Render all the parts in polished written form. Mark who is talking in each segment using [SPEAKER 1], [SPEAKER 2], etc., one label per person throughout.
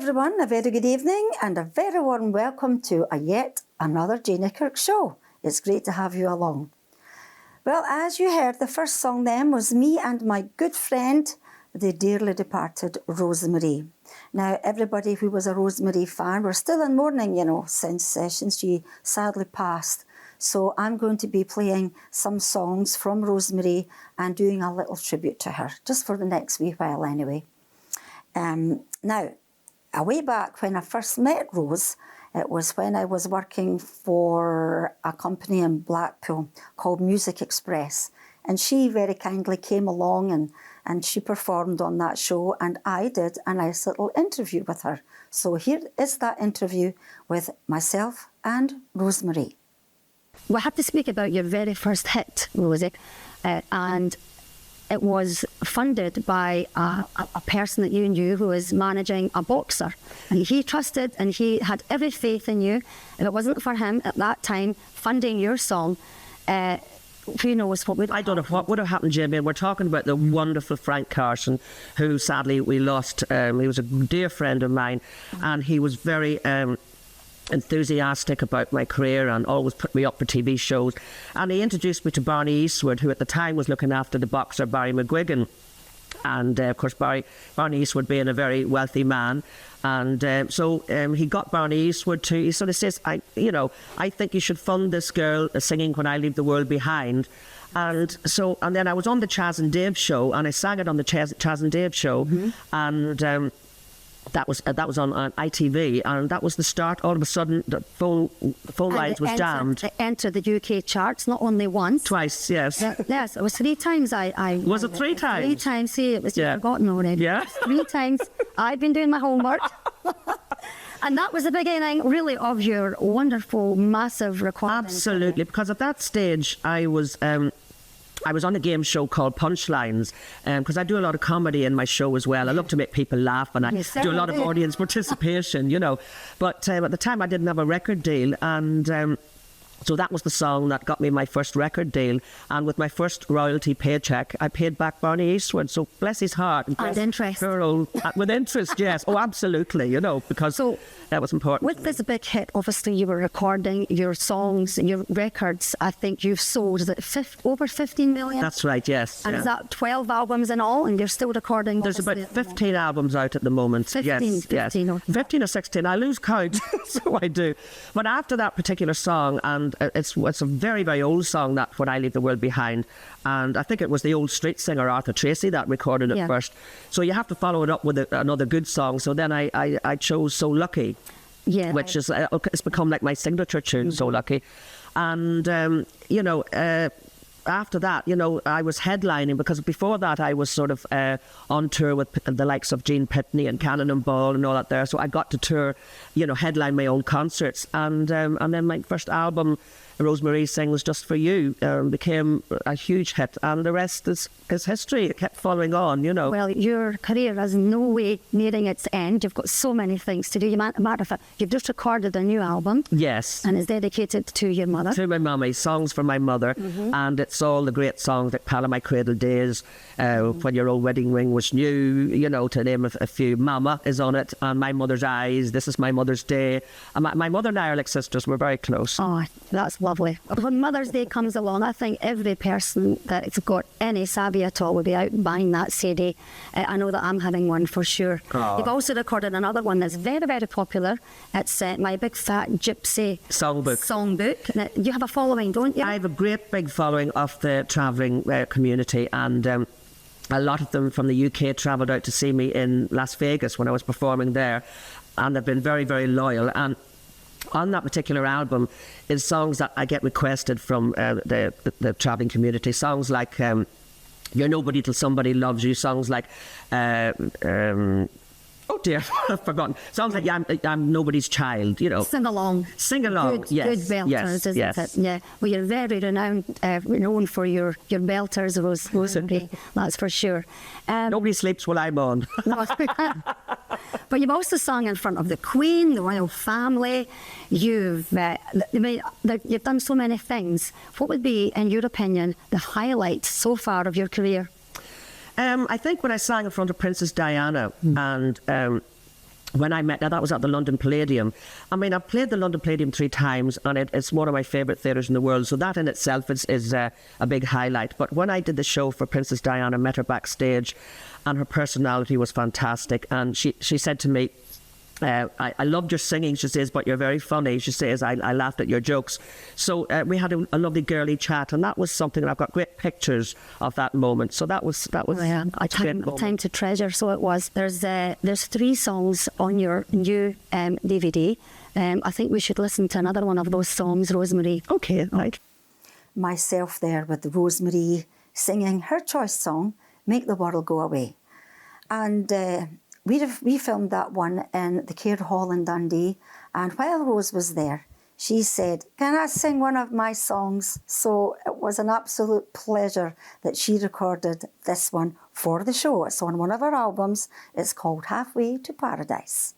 [SPEAKER 1] everyone, a very good evening and a very warm welcome to yet another Janey Kirk show. It's great to have you along. Well, as you heard, the first song then was me and my good friend, the dearly departed Rosemary. Now, everybody who was a Rosemary fan, we're still in mourning, since she sadly passed. So I'm going to be playing some songs from Rosemary and doing a little tribute to her, just for the next wee while anyway. Now, way back when I first met Rose, it was when I was working for a company in Blackpool called Music Express. And she very kindly came along and she performed on that show, and I did a nice little interview with her. So here is that interview with myself and Rosemary.
[SPEAKER 2] We have to speak about your very first hit, Rosie, and it was funded by a person that you knew who was managing a boxer. And he trusted and he had every faith in you. If it wasn't for him at that time funding your song, who knows what would have
[SPEAKER 3] I don't know what would have happened, Jamie. And we're talking about the wonderful Frank Carson, who sadly we lost. He was a dear friend of mine, and he was very enthusiastic about my career and always put me up for TV shows. And he introduced me to Barney Eastwood, who at the time was looking after the boxer Barry McGuigan. And of course, Barney Eastwood being a very wealthy man. And so he got Barney Eastwood to, he sort of says, I think you should fund this girl singing When I Leave the World Behind. And then I was on the Chaz and Dave show, and I sang it on the Chaz and Dave show. Mm-hmm. And that was on ITV, and that was the start. All of a sudden, the phone lines was jammed.
[SPEAKER 2] It entered the UK charts not only once,
[SPEAKER 3] twice. Yes,
[SPEAKER 2] yes, it was 3 times.
[SPEAKER 3] Was it 3 times?
[SPEAKER 2] 3 times. See, it was forgotten already.
[SPEAKER 3] Yeah,
[SPEAKER 2] 3 times. I've been doing my homework, and that was the beginning, really, of your wonderful, massive recording.
[SPEAKER 3] Absolutely, because at that stage, I was on a game show called Punchlines, because I do a lot of comedy in my show as well. I love to make people laugh, and I do a lot of audience participation, But at the time, I didn't have a record deal, and so that was the song that got me my first record deal. And with my first royalty paycheck, I paid back Barney Eastwood. So bless his heart.
[SPEAKER 2] And interest.
[SPEAKER 3] With interest, yes. Oh, absolutely, because that was important.
[SPEAKER 2] With this big hit, obviously you were recording your songs and your records. I think you've sold, is it over 15 million?
[SPEAKER 3] That's right, yes.
[SPEAKER 2] And is that 12 albums in all? And you're still recording?
[SPEAKER 3] There's about 15 albums out at the moment.
[SPEAKER 2] 15,
[SPEAKER 3] yes. 15 or 16. I lose count, so I do. But after that particular song, and it's a very, very old song, that When I Leave the World Behind, and I think it was the old street singer Arthur Tracy that recorded it first. So you have to follow it up with another good song. So then I chose So Lucky, which is it's become like my signature tune, So Lucky. And after that, I was headlining, because before that I was sort of on tour with the likes of Gene Pitney and Cannonball and all that there. So I got to tour, headline my own concerts. And then my first album, Rosemary Sings Just For You, became a huge hit, and the rest is history. It kept following on,
[SPEAKER 2] Well, your career is in no way nearing its end. You've got so many things to do. Matter of fact, you've just recorded a new album.
[SPEAKER 3] Yes.
[SPEAKER 2] And it's dedicated to your mother.
[SPEAKER 3] To my mummy, songs for my mother. Mm-hmm. And it's all the great songs like Pal of My Cradle Days, When Your Old Wedding Ring Was New, to name a few. Mama is on it, and My Mother's Eyes, This Is My Mother's Day. And my mother and I are like sisters. We're very close.
[SPEAKER 2] Oh, that's lovely. When Mother's Day comes along, I think every person that's got any savvy at all will be out buying that CD. I know that I'm having one for sure.
[SPEAKER 3] Oh.
[SPEAKER 2] You've also recorded another one that's very, very popular. It's My Big Fat Gypsy Songbook. You have a following, don't you?
[SPEAKER 3] I have a great big following of the travelling community, and a lot of them from the UK travelled out to see me in Las Vegas when I was performing there, and they've been very, very loyal. And on that particular album is songs that I get requested from the travelling community. Songs like You're Nobody Till Somebody Loves You. Songs like oh dear, I've forgotten. Songs like I'm Nobody's Child,
[SPEAKER 2] Sing along.
[SPEAKER 3] Sing along,
[SPEAKER 2] good, Good belters, isn't it? Yeah. Well, you're very known for your belters, Rosemary, that's for sure.
[SPEAKER 3] Nobody sleeps while I'm on.
[SPEAKER 2] But you've also sung in front of the Queen, the royal family. You've done so many things. What would be, in your opinion, the highlight so far of your career?
[SPEAKER 3] I think when I sang in front of Princess Diana, and when I met, now that was at the London Palladium. I mean, I've played the London Palladium 3 times, and it's one of my favourite theatres in the world, so that in itself is a big highlight. But when I did the show for Princess Diana, met her backstage, and her personality was fantastic, and she said to me, I loved your singing, she says, but you're very funny. She says, I laughed at your jokes. So we had a lovely girly chat, and that was something, and I've got great pictures of that moment. So that was
[SPEAKER 2] a time to treasure. So it was. There's 3 songs on your new DVD. I think we should listen to another one of those songs, Rosemary.
[SPEAKER 3] Okay, right.
[SPEAKER 1] Myself there with Rosemary singing her choice song, Make the World Go Away. And we filmed that one in the Care Hall in Dundee, and while Rose was there, she said, can I sing one of my songs? So it was an absolute pleasure that she recorded this one for the show. It's on one of her albums. It's called Halfway to Paradise.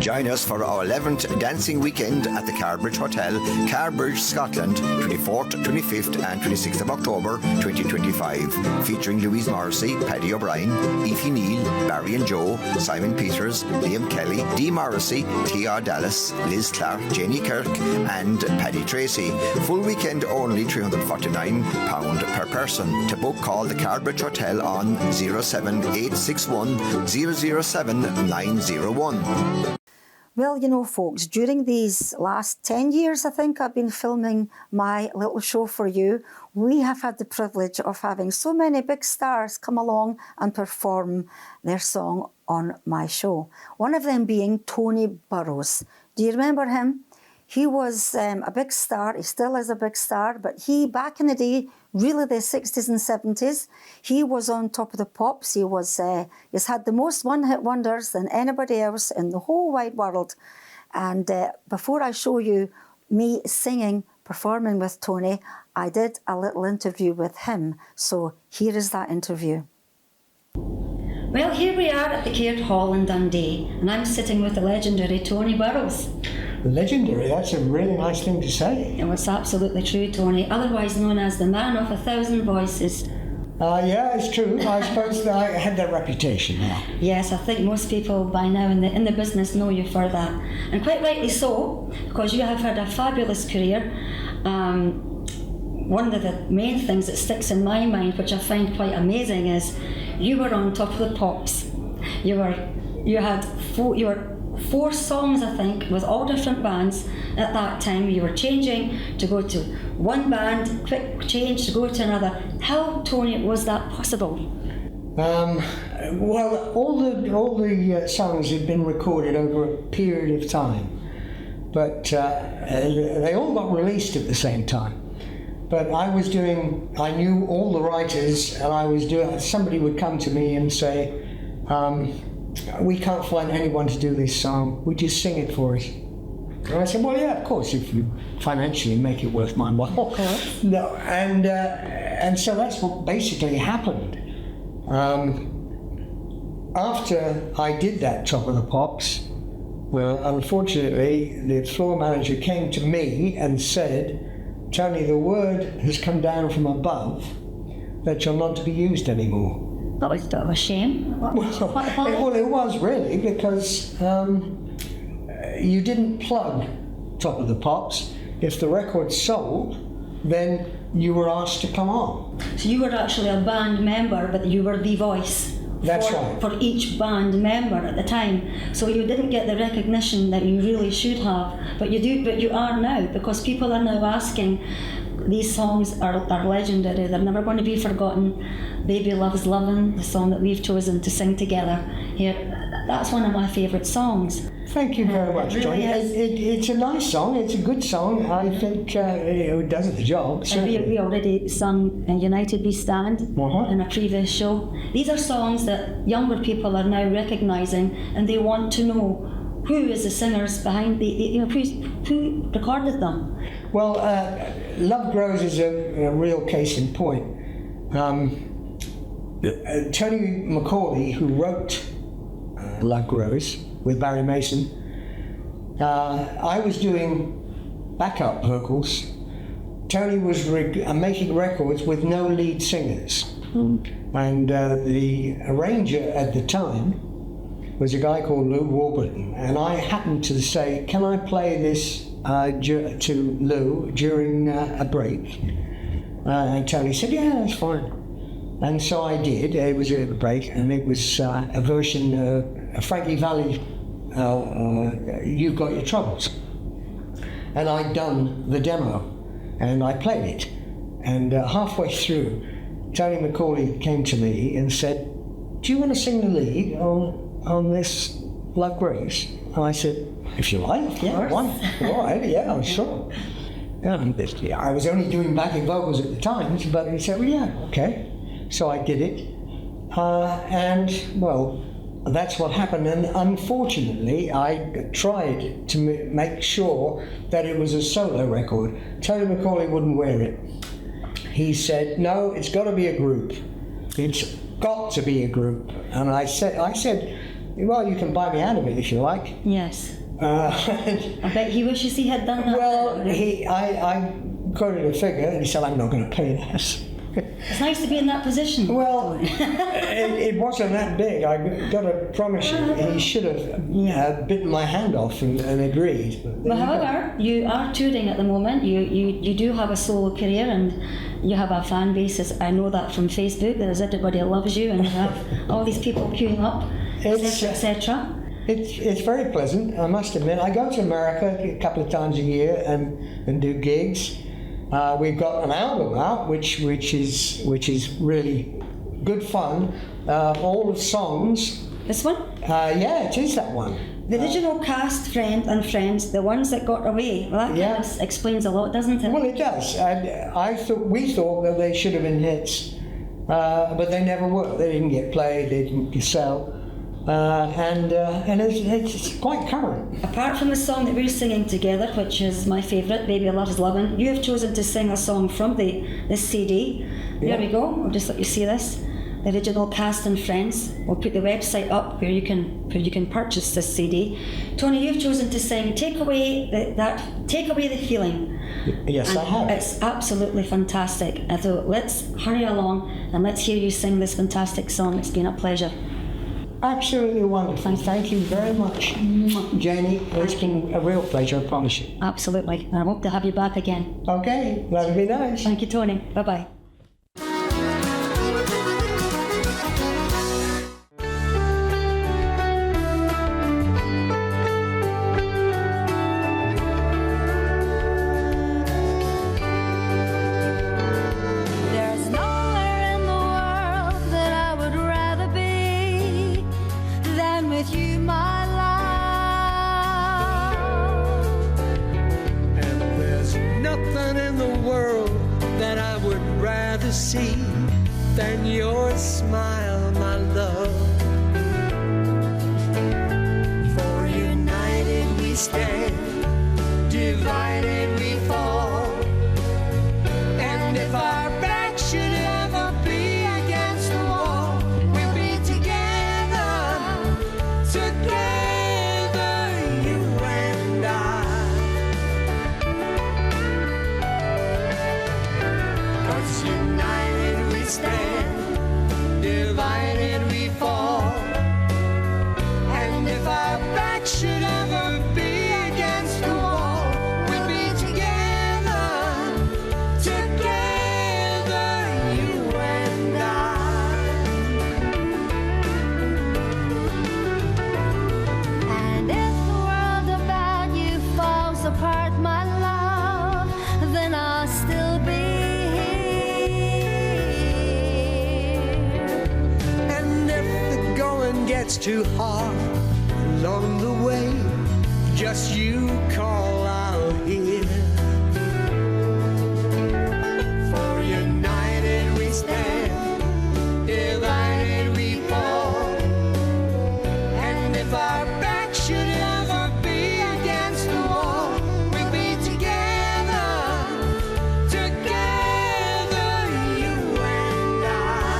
[SPEAKER 4] Join us for our 11th dancing weekend at the Carbridge Hotel, Carbridge, Scotland, 24th, 25th and 26th of October 2025, featuring Louise Morrissey, Paddy O'Brien, Aoife Neal, Barry and Joe, Simon Peters, Liam Kelly, Dee Morrissey, T.R. Dallas, Liz Clark, Janey Kirk and Paddy Tracy. Full weekend only £349 per person. To book, call the Carbridge Hotel on 07861 007 901.
[SPEAKER 1] Well, you know, folks, during these last 10 years, I think I've been filming my little show for you, we have had the privilege of having so many big stars come along and perform their song on my show. One of them being Tony Burrows. Do you remember him? He was a big star. He still is a big star, but he, back in the day, really the 60s and 70s, he was on top of the pops. He was, he's had the most one-hit wonders than anybody else in the whole wide world. And before I show you me singing, performing with Tony, I did a little interview with him. So here is that interview.
[SPEAKER 2] Well, here we are at the Caird Hall in Dundee, and I'm sitting with the legendary Tony Burrows.
[SPEAKER 5] Legendary, that's a really nice thing to say.
[SPEAKER 2] It was absolutely true, Tony, otherwise known as the man of 1,000 voices.
[SPEAKER 5] Yeah, it's true. I suppose that I had that reputation now.
[SPEAKER 2] Yes, I think most people by now in the business know you for that. And quite rightly so, because you have had a fabulous career. One of the main things that sticks in my mind, which I find quite amazing, is you were on top of the pops. You had four songs, I think, with all different bands at that time. You were changing to go to one band, quick change to go to another. How, Tony, was that possible?
[SPEAKER 5] Well, all the songs had been recorded over a period of time, but they all got released at the same time. But I knew all the writers, and somebody would come to me and say, we can't find anyone to do this song, would you sing it for us? And I said, well, yeah, of course, if you financially make it worth my while. No, and so that's what basically happened. After I did that Top of the Pops, well, unfortunately, the floor manager came to me and said, Tony, the word has come down from above that you're not to be used anymore.
[SPEAKER 2] That was a bit of a shame.
[SPEAKER 5] Well, it was really, because you didn't plug Top of the Pops. If the record sold, then you were asked to come on.
[SPEAKER 2] So you were actually a band member, but you were the voice.
[SPEAKER 5] That's right.
[SPEAKER 2] For each band member at the time. So you didn't get the recognition that you really should have, but you are now, because people are now asking. These songs are legendary. They're never going to be forgotten. Baby Loves Lovin', the song that we've chosen to sing together here, that's one of my favourite songs.
[SPEAKER 5] Thank you very much,
[SPEAKER 2] really
[SPEAKER 5] Johnny. It's a nice song. It's a good song. I think it does the job.
[SPEAKER 2] And we already sung United We Stand in a previous show. These are songs that younger people are now recognising, and they want to know who is the singers behind who recorded them.
[SPEAKER 5] Well, Love Grows is a real case in point. Tony McCauley, who wrote Love Grows with Barry Mason, I was doing backup vocals. Tony was making records with no lead singers. And the arranger at the time was a guy called Lou Warburton, and I happened to say, can I play this to Lou during a break? And Tony said, yeah, that's fine. And so I did. It was a break, and it was a version of Frankie Valli, You've Got Your Troubles. And I'd done the demo, and I played it. And halfway through, Tony McCauley came to me and said, do you want to sing the lead on this Love Grows? And I said, if you like, yeah, why? All right, yeah, I'm sure. Yeah, I was only doing backing vocals at the time, but he said, well, yeah, okay. So I did it, and well, that's what happened. And unfortunately, I tried to make sure that it was a solo record. Tony McCauley wouldn't wear it. He said, no, it's got to be a group. It's got to be a group. And I said, Well, you can buy me out of it if you like.
[SPEAKER 2] Yes.
[SPEAKER 5] I
[SPEAKER 2] I bet he wishes he had done that.
[SPEAKER 5] Well, I quoted a figure and he said, I'm not going to pay that.
[SPEAKER 2] It's nice to be in that position.
[SPEAKER 5] Well, it wasn't that big. I got to promise you, he should have bitten my hand off and agreed.
[SPEAKER 2] But however, you are touring at the moment. You do have a solo career and you have a fan base. I know that from Facebook. There's everybody that loves you and you have all these people queuing up, etc., etc.
[SPEAKER 5] It's very pleasant, I must admit. I go to America a couple of times a year and do gigs. We've got an album out, which is really good fun. All the songs.
[SPEAKER 2] This one?
[SPEAKER 5] Yeah, it is that one.
[SPEAKER 2] The original cast, friends, the ones that got away. Well, that kind of explains a lot, doesn't it?
[SPEAKER 5] Well, it does. We thought that they should have been hits, but they never were. They didn't get played. They didn't sell. And it's quite current.
[SPEAKER 2] Apart from the song that we're singing together, which is my favourite, Baby I Love Is Lovin', you have chosen to sing a song from this CD. There we go. I'll just let you see this. The original cast and friends. We'll put the website up where you can purchase this CD. Tony, you've chosen to sing "Take Away the Feeling."
[SPEAKER 5] Yes,
[SPEAKER 2] and
[SPEAKER 5] I have.
[SPEAKER 2] It's absolutely fantastic. So let's hurry along and let's hear you sing this fantastic song. It's been a pleasure.
[SPEAKER 5] Absolutely wonderful. Thank you very much, Janey. It's been a real pleasure, I promise you.
[SPEAKER 2] Absolutely. And I hope to have you back again.
[SPEAKER 5] Okay, that'd be nice.
[SPEAKER 2] Thank you, Tony. Bye-bye.
[SPEAKER 6] See than your smile, my love. For united we stand, divided we fall. And if our back should ever be against the wall, we'll be together, you and I. 'Cause united we stand, divided we fall. And if our back should ever be against the wall, we'll be together, you and I.
[SPEAKER 7] And if the world about you falls apart, my love, then I'll still be
[SPEAKER 6] Gets too hard along the way, just you call, I'll hear. For united we stand, divided we fall. And if our back should ever be against the wall, we'll be together, you and I.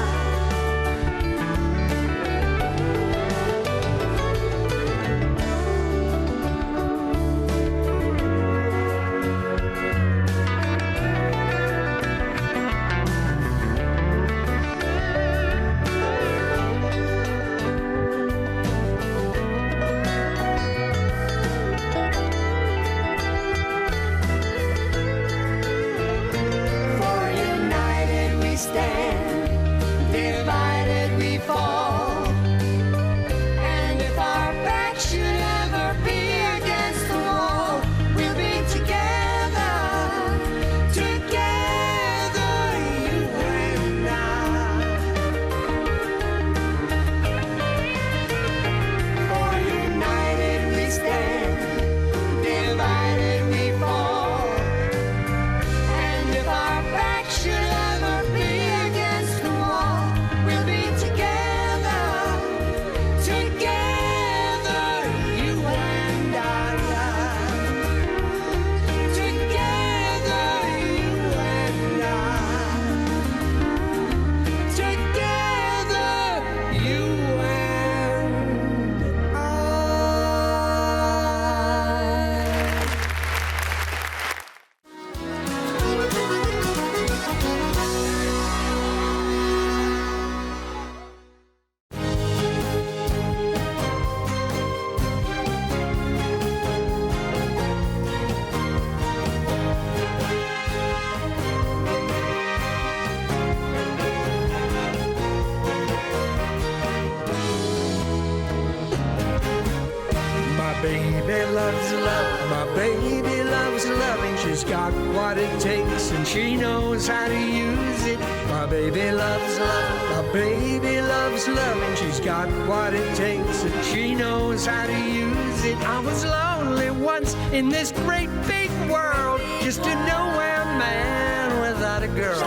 [SPEAKER 6] baby loves love, my baby loves loving. She's got what it takes and she knows how to use it. My baby loves love, my baby loves loving. She's got what it takes and she knows how to use it. I was lonely once in this great big world, just a nowhere man without a girl.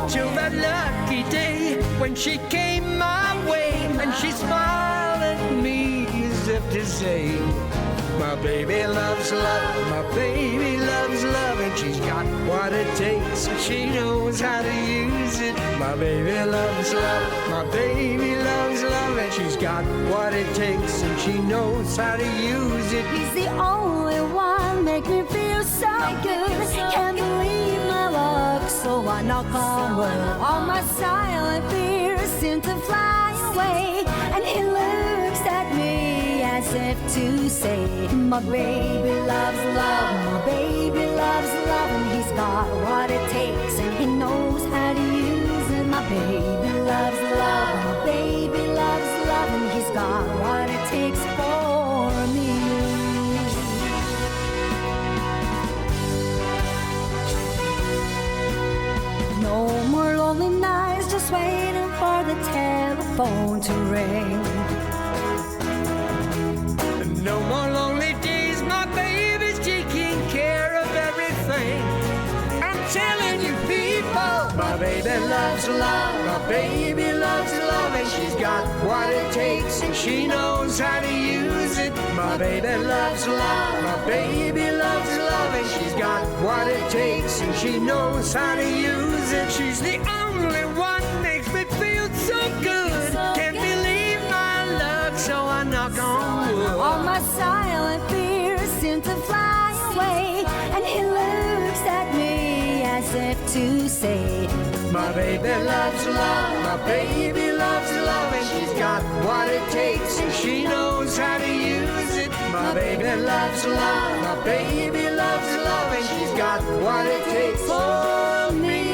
[SPEAKER 6] Till that lucky day when she came my way and she smiled at me as if to say, my baby loves love, my baby loves love, and she's got what it takes and she knows how to use it. My baby loves love, my baby loves love, and she's got what it takes and she knows how to use it.
[SPEAKER 7] He's the only one make me feel so good. Can't believe my luck, so I knock on wood. All my silent fears seem to fly away, and he looks at me as if to say, my baby loves love, my baby loves love, and he's got what it takes and he knows how to use it. My baby loves love, my baby loves love, and he's got what it takes for me. No more lonely nights just waiting for the telephone to ring.
[SPEAKER 6] No more lonely days, my baby's taking care of everything. I'm telling you people, my baby loves love, my baby loves love, and she's got what it takes and she knows how to use it. My baby loves love, my baby loves love, and she's got what it takes and she knows how to use it. She's the only one makes me feel so good. Can't believe my luck, so I knock on wood.
[SPEAKER 7] All my silent fears seem to fly away, and he looks at me as if to say,
[SPEAKER 6] my baby loves love, my baby loves love, and she's got what it takes and she knows how to use it. My baby loves love, my baby loves love, and she's got what it takes for me.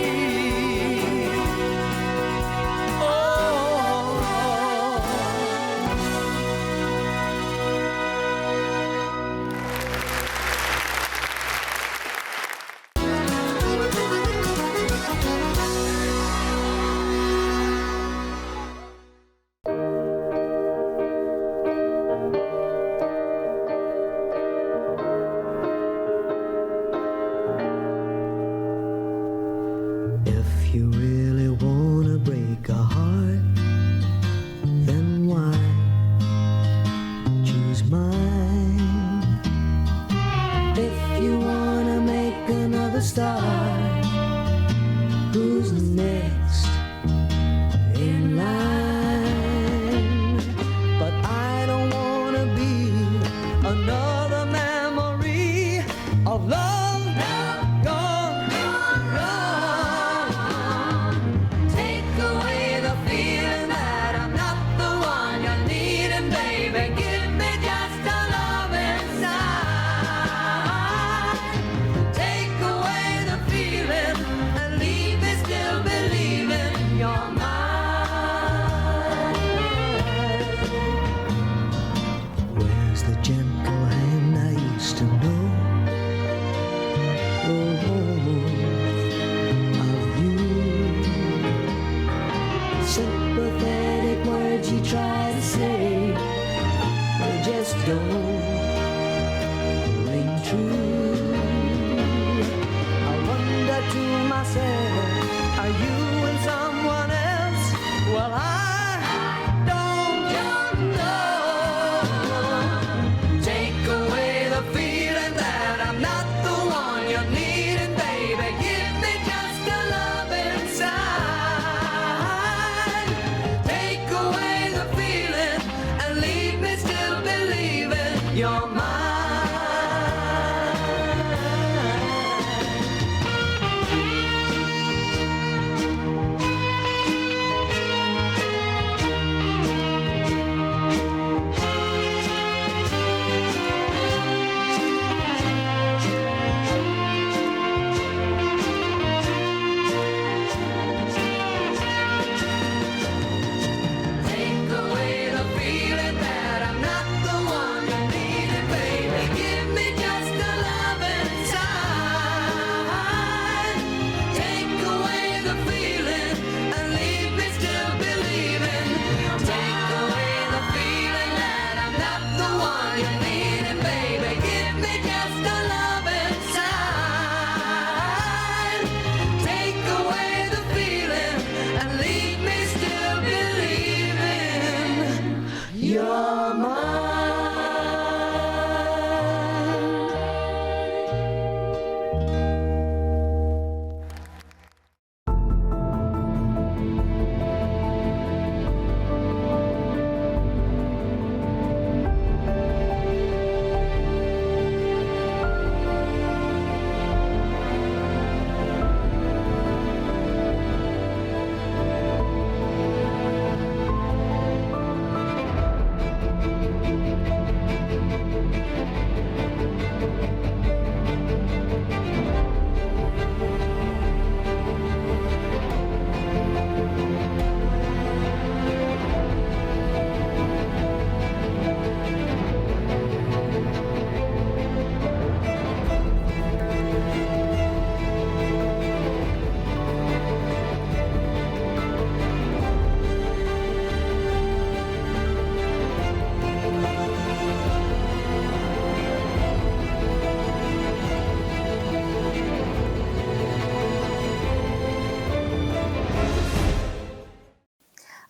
[SPEAKER 6] you're mine.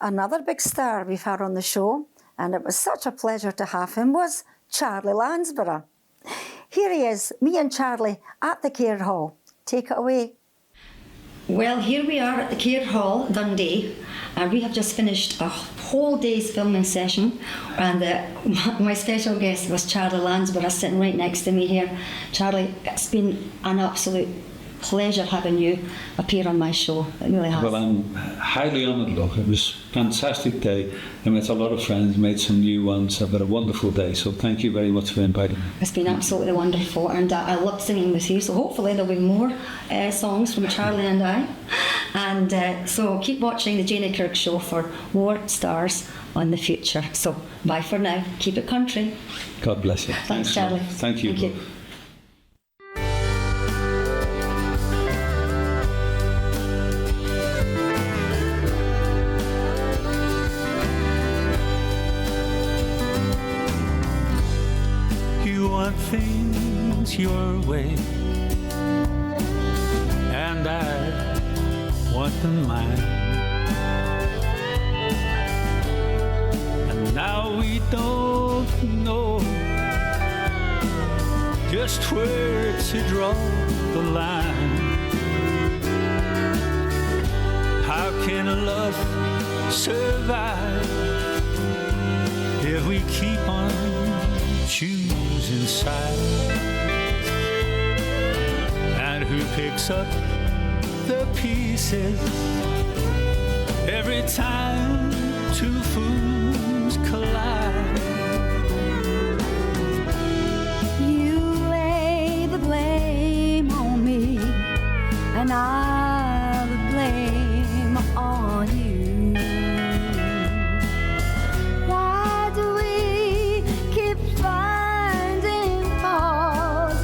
[SPEAKER 1] Another big star we've had on the show, and it was such a pleasure to have him, was Charlie Lansborough. Here he is, me and Charlie at the Care Hall. Take it away.
[SPEAKER 2] Well, here we are at the Care Hall, Dundee, and we have just finished a whole day's filming session, and my special guest was Charlie Lansborough sitting right next to me here. Charlie, it's been an absolute pleasure having you appear on my show. It really has.
[SPEAKER 8] Well, I'm highly honoured, look. It was a fantastic day. I met a lot of friends, made some new ones. I've had a wonderful day, so thank you very much for inviting me.
[SPEAKER 2] It's been absolutely wonderful, and I love singing with you, so hopefully there'll be more songs from Charlie and I. And so keep watching the Janey Kirk Show for more stars on the future. So bye for now. Keep it country.
[SPEAKER 8] God bless you.
[SPEAKER 2] Thanks, Charlie.
[SPEAKER 8] Love. Thank you.
[SPEAKER 2] Thank you.
[SPEAKER 9] Things your way, and I want them mine. And now we don't know just where to draw the line. How can a love survive if we keep on choosing sides? And who picks up the pieces every time two fools collide?
[SPEAKER 7] You lay the blame on me, and I the blame on you. Why do we keep finding fault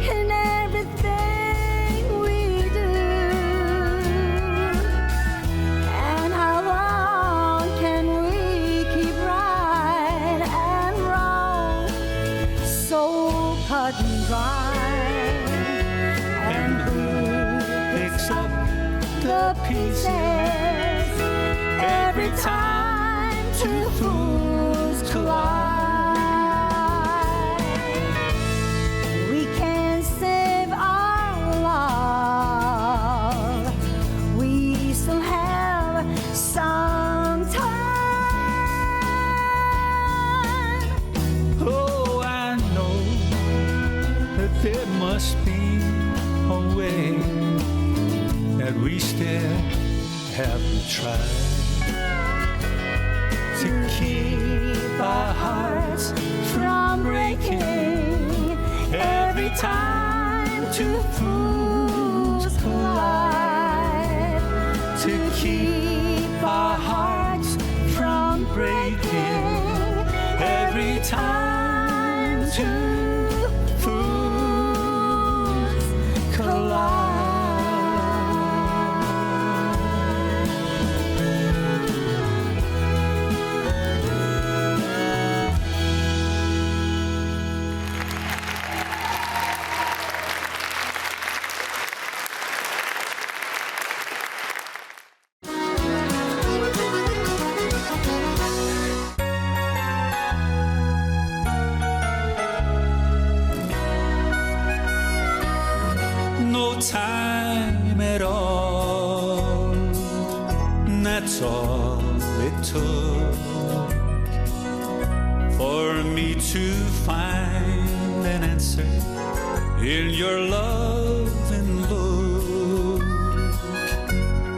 [SPEAKER 7] in everything we do? And how long can we keep right and wrong so cut and dry?
[SPEAKER 9] And who picks up the pieces every time two fools collide?
[SPEAKER 7] We can't save our love. We still have some time.
[SPEAKER 9] Oh, I know that there must be a way that we still haven't tried to keep our hearts from breaking every time two fools collide. To keep our hearts from breaking every time two fools collide. time at all. And that's all it took for me to find an answer in your loving look.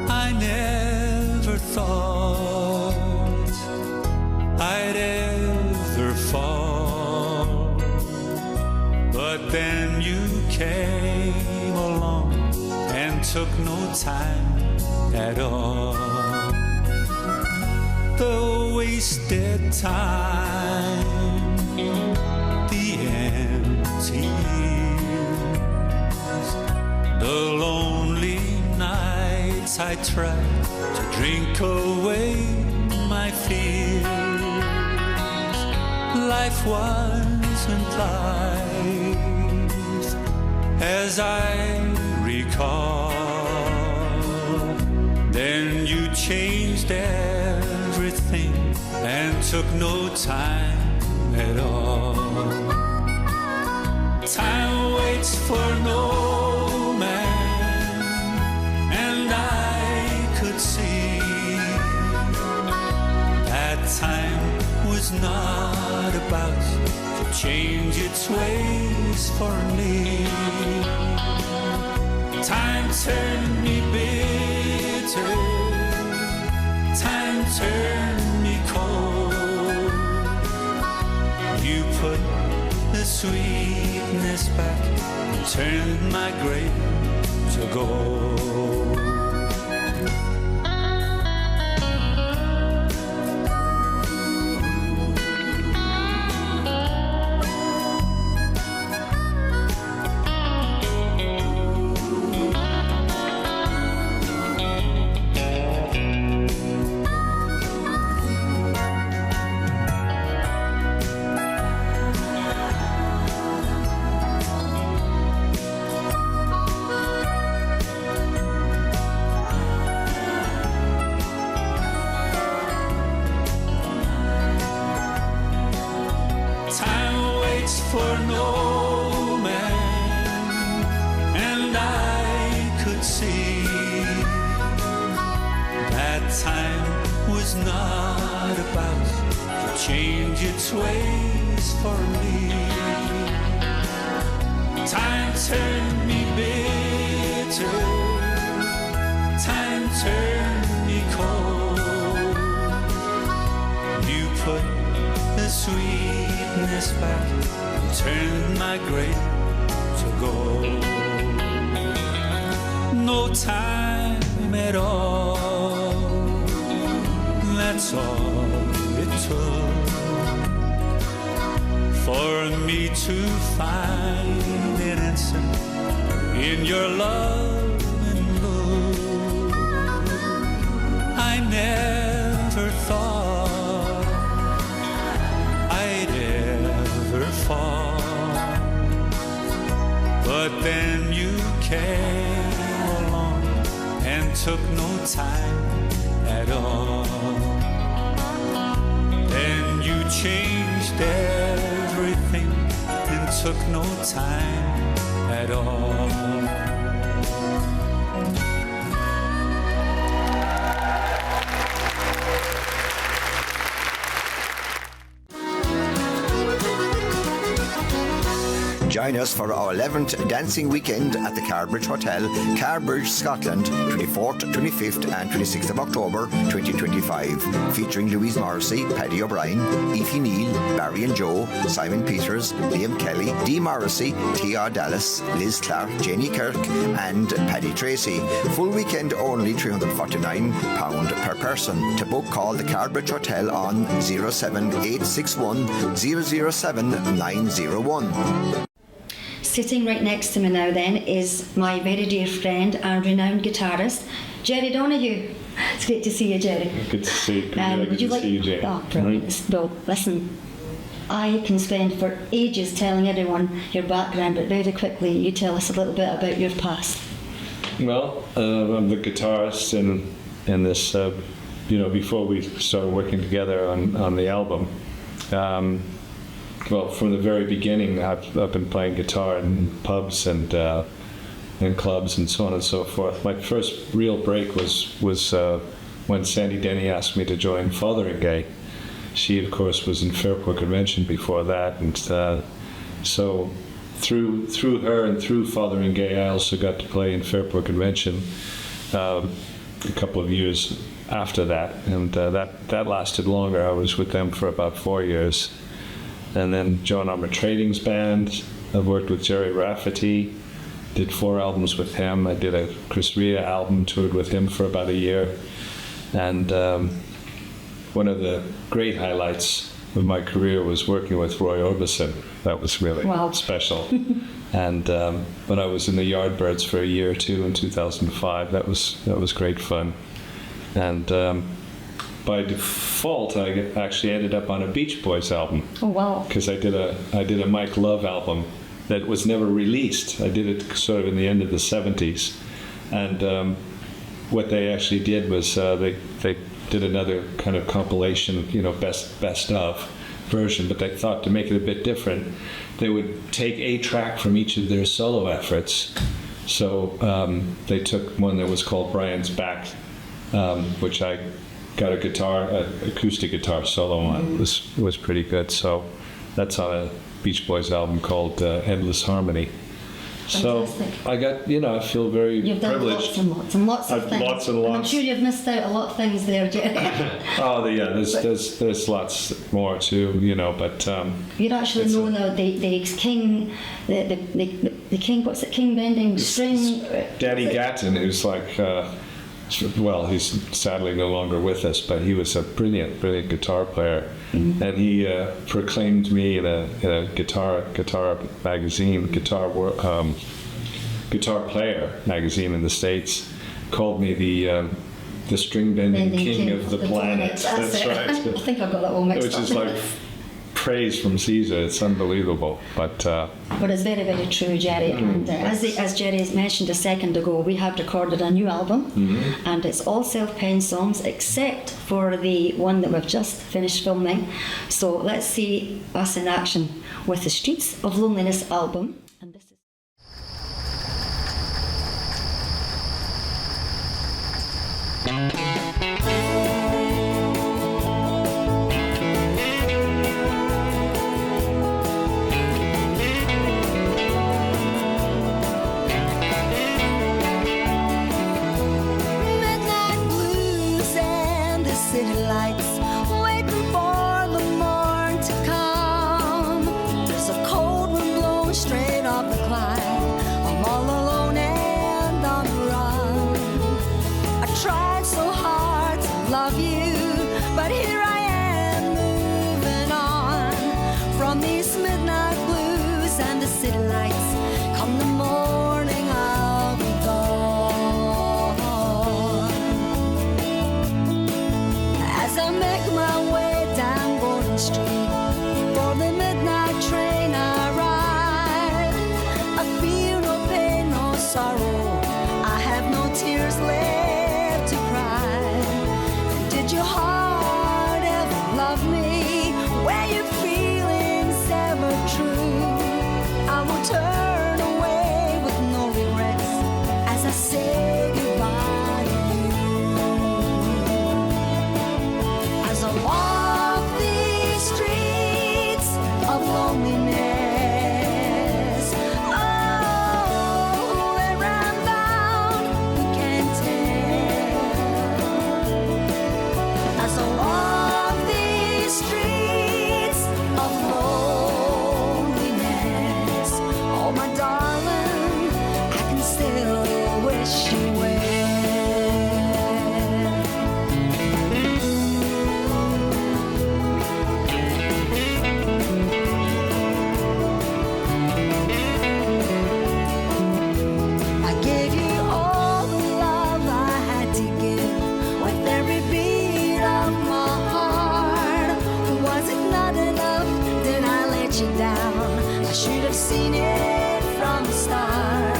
[SPEAKER 9] I never thought I'd ever fall, but then you came along and took no time at all. The wasted time, the empty years, the lonely nights I tried to drink away my fears. Life wasn't life as I recall. Then you changed everything and took no time at all. Time waits for no man, and I could see that time was not about to change its ways for me. Time turned me bitter, time turned me cold. You put the sweetness back and turned my grape to gold. For no man, and I could see that time was not about to change its ways for me. Time turned me bitter, time turned me cold. You put the sweetness back, turn my grape to gold. No time at all, that's all it took for me to find an answer in your love and look. I never thought I'd ever fall, but then you came along and took no time at all. Then you changed everything and took no time at all.
[SPEAKER 4] Join us for our 11th dancing weekend at the Carbridge Hotel, Carbridge, Scotland, 24th, 25th and 26th of October 2025, featuring Louise Morrissey, Paddy O'Brien, Aoife Neal, Barry and Joe, Simon Peters, Liam Kelly, Dee Morrissey, T.R. Dallas, Liz Clark, Janey Kirk and Paddy Tracy. Full weekend only £349 per person. To book, call the Carbridge Hotel on 07861 007 901.
[SPEAKER 2] Sitting right next to me now then is my very dear friend and renowned guitarist, Jerry Donahue. It's great to see you, Jerry.
[SPEAKER 8] Good to see you.
[SPEAKER 2] Would you like to see you, Jerry? Oh, brilliant. Well, listen, I can spend for ages telling everyone your background, but very quickly you tell us a little bit about your past.
[SPEAKER 8] Well, I'm the guitarist in this, before we started working together on the album. Well, from the very beginning, I've been playing guitar in pubs and in clubs and so on and so forth. My first real break was when Sandy Denny asked me to join Fotheringay. She, of course, was in Fairport Convention before that, and so through her and through Fotheringay, I also got to play in Fairport Convention a couple of years after that, and that lasted longer. I was with them for about 4 years, and then John Armour Trading's band. I've worked with Jerry Rafferty, did 4 albums with him. I did a Chris Rea album, toured with him for about a year, and one of the great highlights of my career was working with Roy Orbison. That was really special. And when I was in the Yardbirds for a year or two in 2005, that was great fun. And by default, I actually ended up on a Beach Boys album.
[SPEAKER 2] Oh wow!
[SPEAKER 8] Because I did a Mike Love album that was never released. I did it sort of in the end of the 70s, and what they actually did was they did another kind of compilation, best of version, but they thought to make it a bit different, they would take a track from each of their solo efforts. So they took one that was called Brian's Back, which I got an acoustic guitar solo on. It was pretty good. So that's on a Beach Boys album called Endless Harmony.
[SPEAKER 2] Fantastic.
[SPEAKER 8] So I got, I feel very
[SPEAKER 2] You've done
[SPEAKER 8] privileged.
[SPEAKER 2] lots and lots and lots of things.
[SPEAKER 8] Lots and lots.
[SPEAKER 2] And I'm sure you've missed out a lot of things there, Jerry.
[SPEAKER 8] Yeah, there's lots more too, but
[SPEAKER 2] You're actually known the king, the king. What's it? King bending string.
[SPEAKER 8] Danny Gatton, who's like, he's sadly no longer with us, but he was a brilliant guitar player, and he proclaimed me in a guitar magazine, guitar player magazine in the States, called me the string bending king of the planet. That's right.
[SPEAKER 2] I think I've got that all mixed
[SPEAKER 8] Which
[SPEAKER 2] up.
[SPEAKER 8] is like praise from Caesar. It's unbelievable, but
[SPEAKER 2] it's very, very true, Jerry. And as Jerry has mentioned a second ago, we have recorded a new album, and it's all self-penned songs except for the one that we've just finished filming. So let's see us in action with the Streets of Loneliness album. And this is
[SPEAKER 7] Midnight blues and the city lights, waiting for the morn to come. There's a cold wind blowing straight off the Clyde. I'm all alone and on the run. I tried so hard to love you, but here I am moving on from these midnight blues and the city lights. Come the morning, I'll be gone. As I make my way down Gordon Street, for the midnight train I ride. I feel no pain, no sorrow. I have no tears left to cry. Did your heart ever love me? Were your feelings ever true? I will turn away with no regrets as I say goodbye to you. As I walk these streets of loneliness, where I'm bound, who can tell? As I walk these streets of loneliness, oh my darling, I can still wish you well. I gave you all the love I had to give, with every beat of my heart. Was it not enough? Did I let you down? I should have seen it from the start.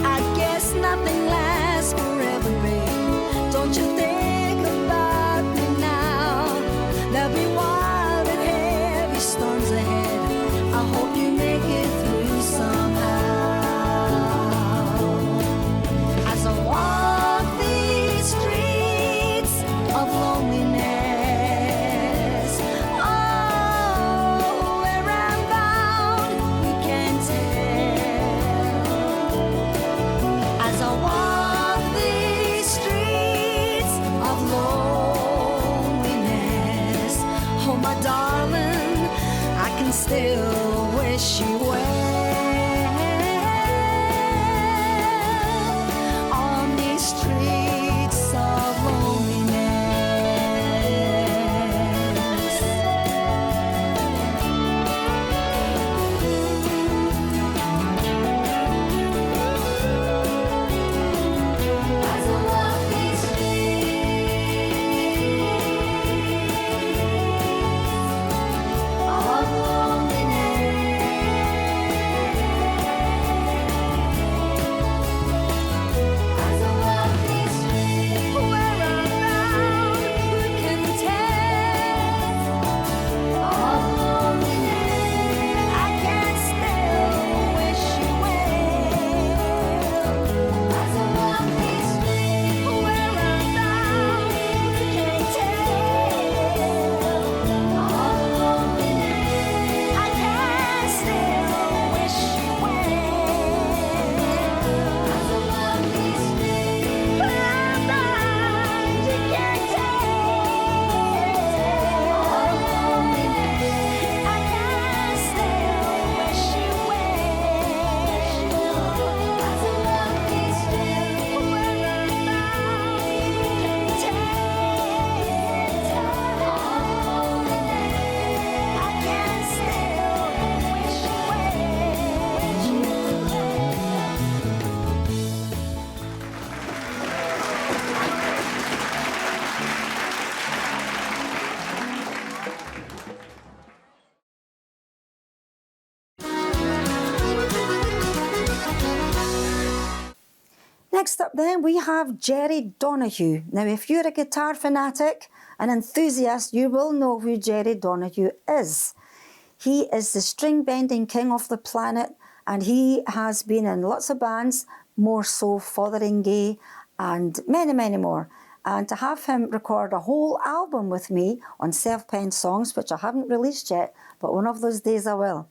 [SPEAKER 7] I guess nothing lasts forever, babe. Don't you think about me now? There'll be wild and heavy storms ahead. I hope you make it through somehow. can still wish you well on these streets of loneliness. As I walk these
[SPEAKER 1] Next up then, we have Jerry Donahue. Now, if you're a guitar fanatic, an enthusiast, you will know who Jerry Donahue is. He is the string bending king of the planet, and he has been in lots of bands, more so Fothering Gay and many, many more. And to have him record a whole album with me on self-penned songs, which I haven't released yet, but one of those days I will.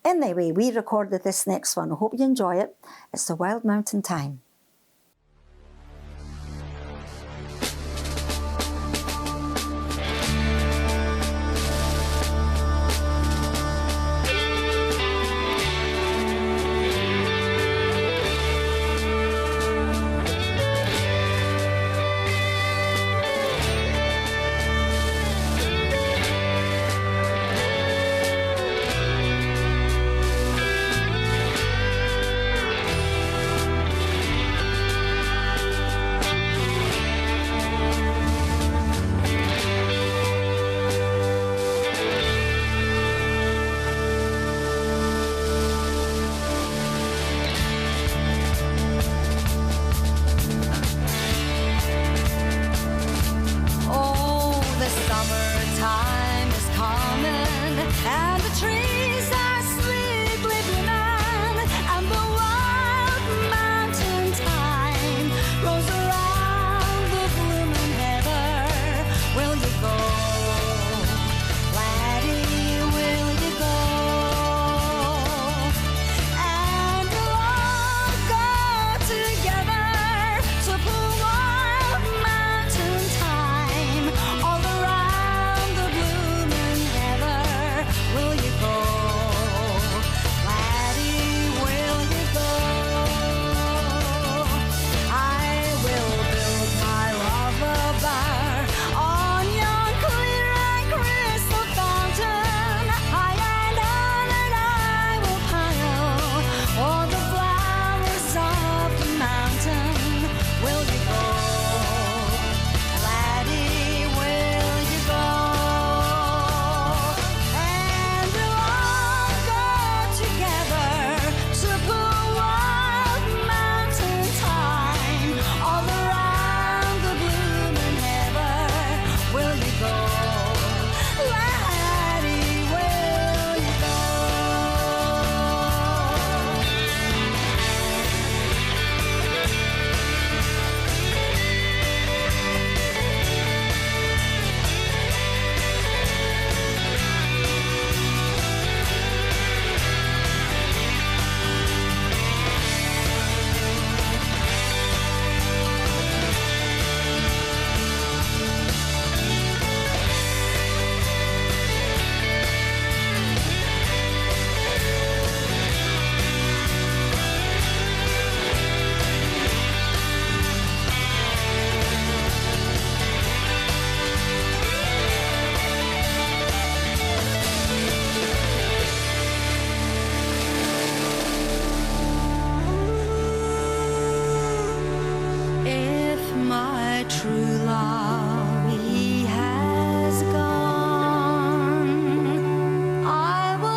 [SPEAKER 1] Anyway, we recorded this next one. I hope you enjoy it. It's the Wild Mountain Time.
[SPEAKER 7] I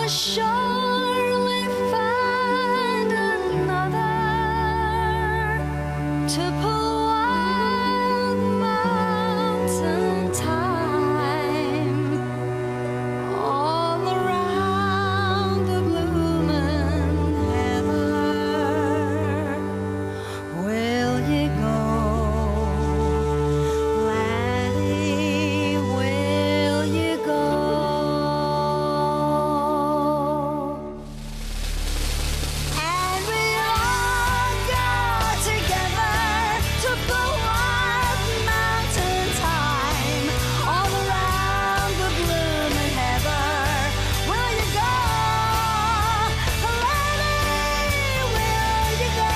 [SPEAKER 7] I'll surely find another to pull wild mountain time all around the blooming heather. Will you go, laddie? Will you go? And we'll all go together to pull wild mountain time all around the blooming heather. Will you go, laddie? Will you go?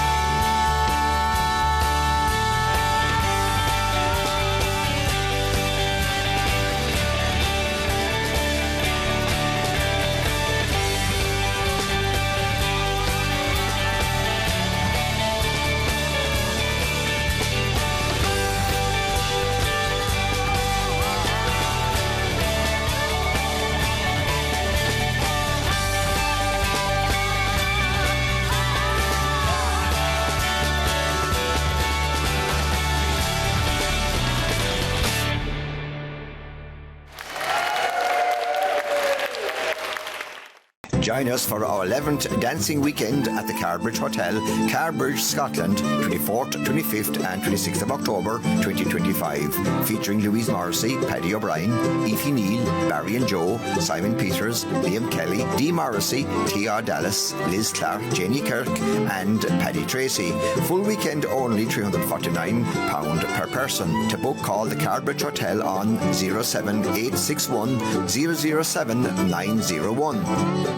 [SPEAKER 4] Join us for our 11th dancing weekend at the Carbridge Hotel, Carbridge, Scotland, 24th, 25th and 26th of October 2025, featuring Louise Morrissey, Paddy O'Brien, Aoife Neal, Barry and Joe, Simon Peters, Liam Kelly, Dee Morrissey, T.R. Dallas, Liz Clark, Janey Kirk and Paddy Tracy. Full weekend only £349 per person. To book, call the Carbridge Hotel on 07861 007 901.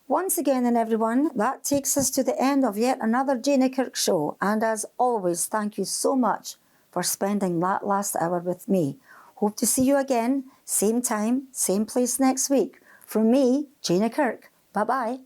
[SPEAKER 1] Once again, and everyone, that takes us to the end of yet another Janey Kirk show. And as always, thank you so much for spending that last hour with me. Hope to see you again, same time, same place next week. From me, Janey Kirk. Bye-bye.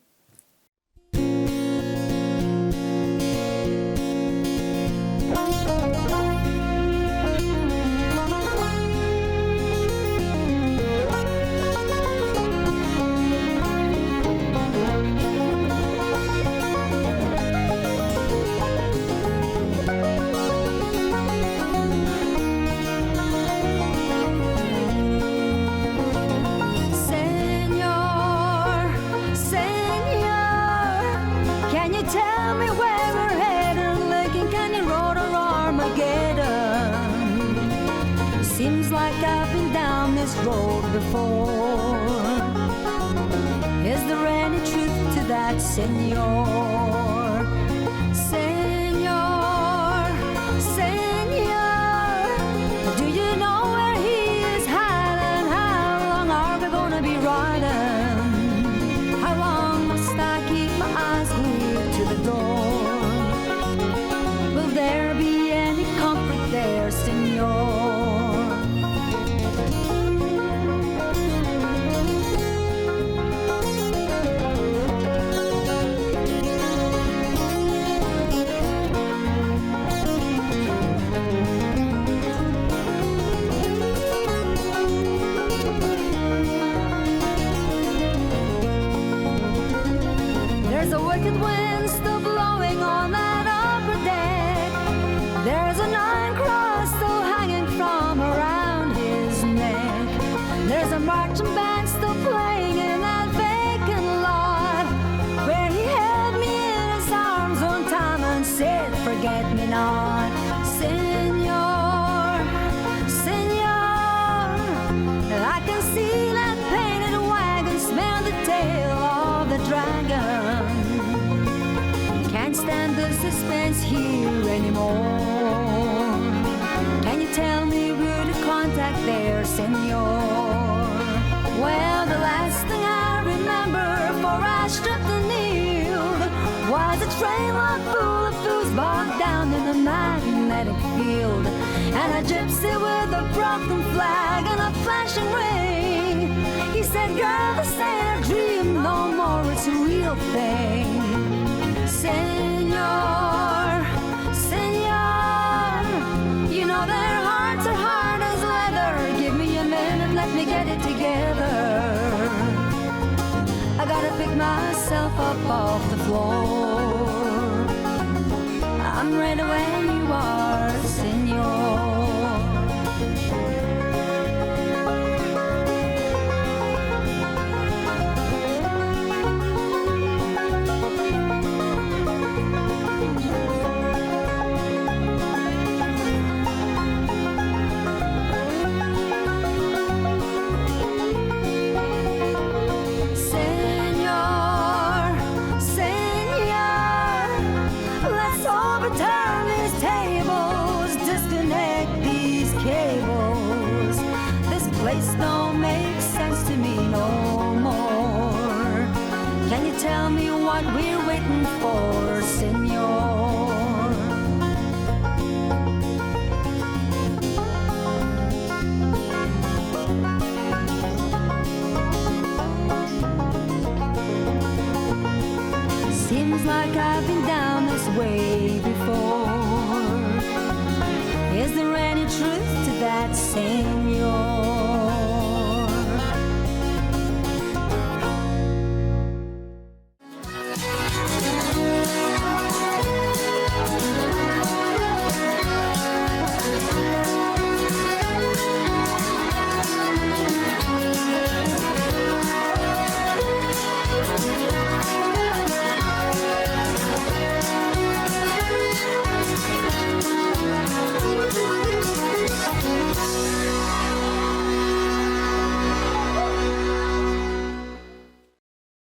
[SPEAKER 7] Seems like I've been down this road before. Is there any truth to that, senor? Senor, senor, do you know where he is hiding? How long are we gonna be riding? How long must I keep my eyes glued to the door? Will there be any comfort there, senor? There's a wicked wind still blowing on that upper deck. There's a nine cross still hanging from around his neck. There's a marching band still playing in that vacant lot where he held me in his arms one time and said, "Forget me not, senor, senor." I can see that painted wagon, smell the tail of the dragon. Can't stand the suspense here anymore. Can you tell me who to contact there, senor? Well, the last thing I remember before I stripped and kneeled was a train load full of fools bogged down in the magnetic field, and a gypsy with a broken flag and a flashing ring. He said, "Girl, this ain't a dream no more, it's a real thing." Senor, senor, you know their hearts are hard as leather. Give me a minute, let me get it together. gotta pick myself up off the floor. I'm ready when you are, senor. Place don't make sense to me no more. Can you tell me what we're waiting for, senor? Seems like I've been down this way before. Is there any truth to that, senor?